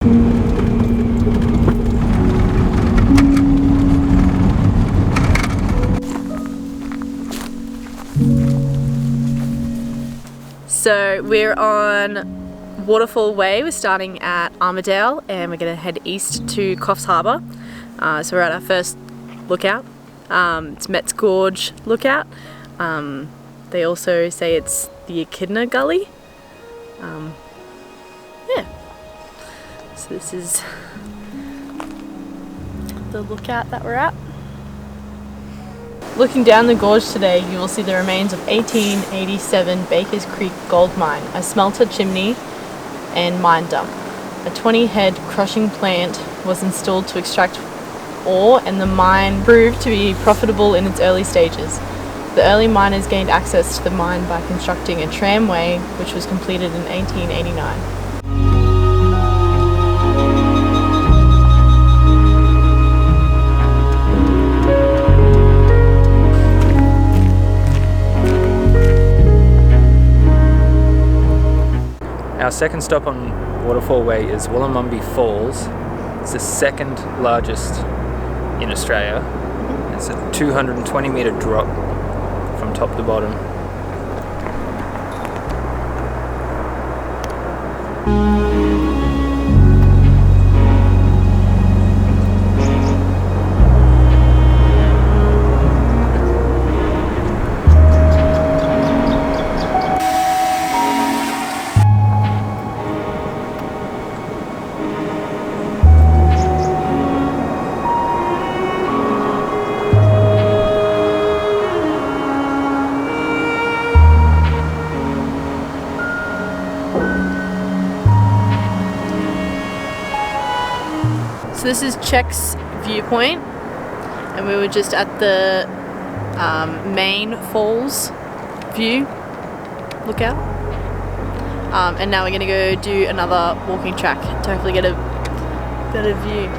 So we're on Waterfall Way. We're starting at Armidale and we're going to head east to Coffs Harbour. So we're at our first lookout. It's Metz Gorge lookout. They also say it's the Echidna Gully. Yeah. So this is the lookout that we're at. Looking down the gorge today, you will see the remains of 1887 Bakers Creek Gold Mine, a smelter chimney and mine dump. A 20-head crushing plant was installed to extract ore, and the mine proved to be profitable in its early stages. The early miners gained access to the mine by constructing a tramway, which was completed in 1889. Our second stop on Waterfall Way is Wollomumby Falls. It's the second largest in Australia. It's a 220 metre drop from top to bottom. So this is Check's viewpoint, and we were just at the main falls view lookout, and now we're going to go do another walking track to hopefully get a better view.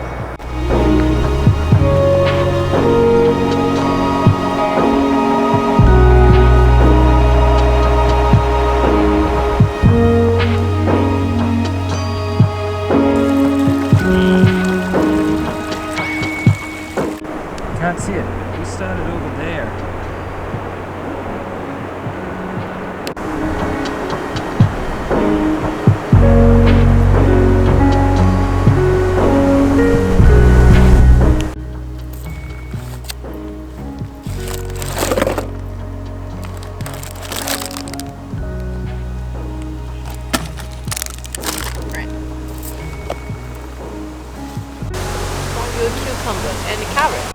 Can't see it. We started over there. Right. Find you a cucumber and a carrot.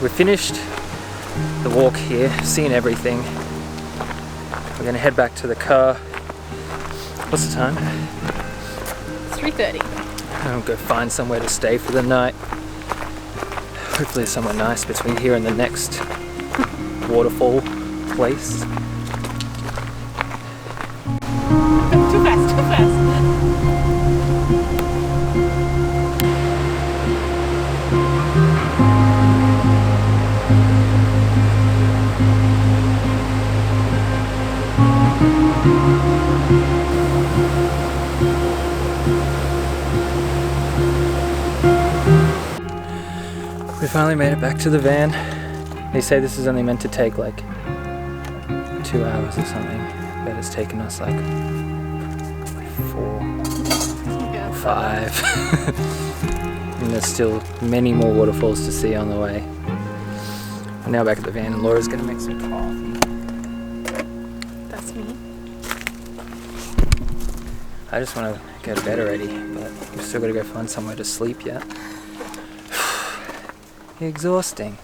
We finished the walk here, seen everything. We're gonna head back to the car. What's the time? 3:30. I'll go find somewhere to stay for the night. Hopefully somewhere nice between here and the next waterfall place. Too fast, too fast. finally made it back to the van. They say this is only meant to take like 2 hours or something, but it's taken us like 4, 5. And there's still many more waterfalls to see on the way. I'm now back at the van and Laura's gonna make some coffee. That's me. I just want to go to bed already, but we've still got to go find somewhere to sleep yet. Exhausting.